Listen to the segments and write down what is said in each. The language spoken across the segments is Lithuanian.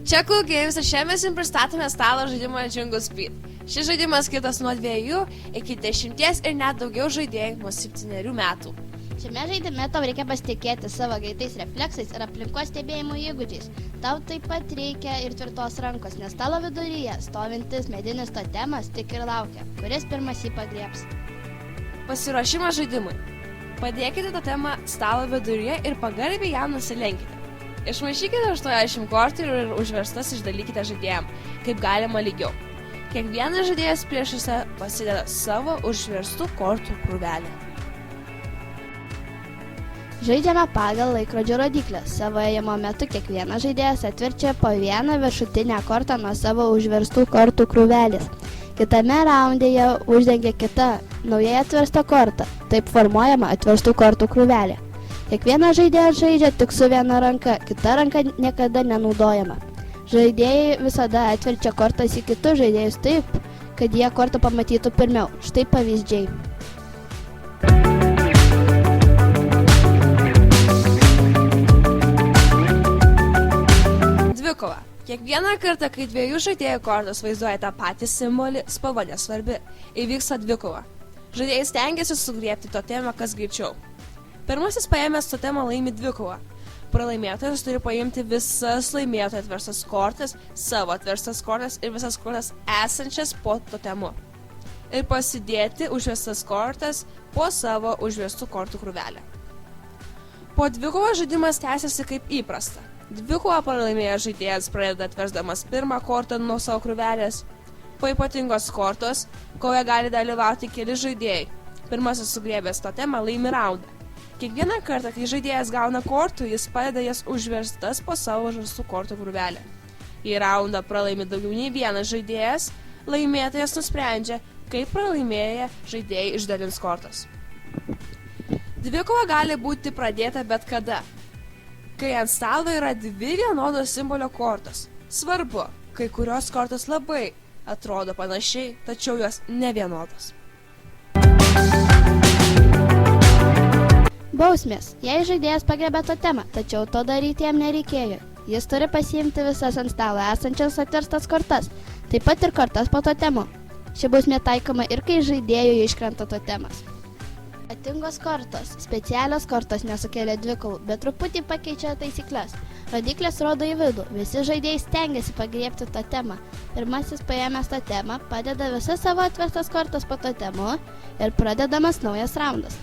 Čia Cool Games ir šiandien mes jums pristatome stalo žaidimą Jungle Speed. Šis žaidimas skirtas nuo 2 iki 10 ir net daugiau žaidėjų nuo 7 metų. Šiame žaidime tau reikia pasitikėti savo greitais refleksais ir aplinkos stebėjimo įgūdžiais. Tau taip pat reikia ir tvirtos rankos, nes stalo viduryje stovintis medinis totemas tik ir laukia, kuris pirmas jį pagriebs. Pasiruošimas žaidimui. Padėkite totemą stalo viduryje ir pagarbiai jam nusilenkite. Išmaišykite 80 kortų ir užverstas išdalykite žaidėjam, kaip galima lygiau. Kiekvienas žaidėjas priešuose pasideda savo užverstų kortų krūvelę. Žaidžiame pagal laikrodžio rodyklę. Savo ėjimo metu kiekvienas žaidėjas atverčia po vieną viršutinę kortą nuo savo užverstų kortų krūvelės. Kitame raunde jie uždengia kitą naujai atverstą kortą. Taip formuojama atverstų kortų krūvelė. Kiekvienas žaidėjas žaidžia tik su viena ranka, kita ranka niekada nenaudojama. Žaidėjai visada atverčia kortas į kitus žaidėjus taip, kad jie kortą pamatytų pirmiau. Štai pavyzdžiai. Dvikova. Kiekvieną kartą, kai 2 žaidėjų kortos vaizduoja tą patį simbolį, spalva nesvarbi, įvyksta dvikova. Žaidėjai stengiasi sugriebti totemą kas greičiau. Pirmasis paėmęs totemą laimi dvikovą. Pralaimėtojas turi paimti visas laimėtojo atverstas kortas, savo atverstas kortas ir visas kortas esančias po totemu. Ir pasidėti užverstas kortas po savo užverstų kortų krūvelę. Po dvikovo žaidimas tęsiasi kaip įprasta. Dvikovą pralaimėjęs žaidėjas pradeda atversdamas pirmą kortą nuo savo krūvelės. Po ypatingos kortos, koje gali dalyvauti keli žaidėjai. Pirmasis sugriebęs totemą laimi raundą. Kiekvieną kartą, kai žaidėjas gauna kortų, jis padeda jas užverstas po savo užverstų kortų krūvelę. Į raundą pralaimi daugiau nei vienas žaidėjas, laimėtojas nusprendžia, kaip pralaimėję žaidėjai išdalins kortas. Dvikova gali būti pradėta bet kada, kai ant stalo yra 2 vienodos simbolio kortos. Svarbu, kai kurios kortos labai atrodo panašiai, tačiau jos nevienodos. Bausmės. Jei žaidėjas pagriebė totemą, tačiau to daryti jam nereikėjo. Jis turi pasiimti visas ant stalo esančias atverstas kortas, taip pat ir kortas po totemu. Ši bausmė taikoma ir kai žaidėjui iškrenta totemas. Ypatingos kortos. Specialios kortos nesukelia dvikovų, bet truputį pakeičia taisyklės. Rodyklės rodo į vidų. Visi žaidėjai stengiasi pagriebti totemą. Pirmasis paėmęs totemą padeda visas savo atverstas kortas po totemu ir pradedamas naujas raundas.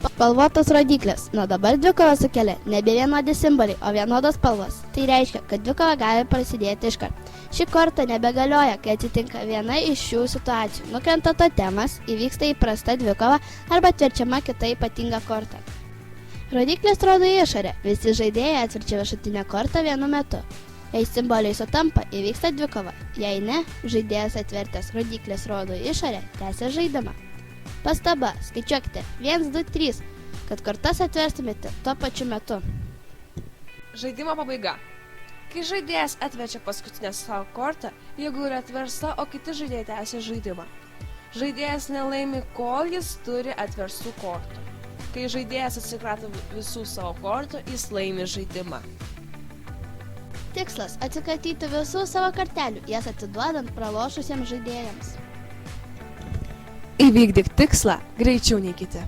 Spalvotos rodyklės. Nuo dabar dvikova sukelia nebe vienodi simboliai, o vienodos spalvos. Tai reiškia, kad dvikova gali prasidėti iškart. Ši korta nebegalioja, kai atsitinka viena iš šių situacijų. Nukrenta totemas, įvyksta įprasta dvikova arba atverčiama kita ypatinga korta. Rodyklės rodo į išorę. Visi žaidėjai atverčia viršutinę kortą vienu metu. Jei simboliai sutampa, įvyksta dvikova. Jei ne, žaidėjas atvertęs rodyklės rodo į išorę, tęsia žaidimą. Pastaba, skaičiuokite 1, 2, 3, kad kortas atverstumėte tuo pačiu metu. Žaidimo pabaiga. Kai žaidėjas atverčia paskutinę savo kortą, jeigu yra atversta, o kiti žaidėjai tęsia žaidimą. Žaidėjas nelaimi, kol jis turi atverstų kortų. Kai žaidėjas atsikrato visų savo kortų, jis laimi žaidimą. Tikslas – atsikratyti visų savo kortelių, jas atiduodant pralošusiems žaidėjams. Įvykdyk tikslą greičiau nei kiti.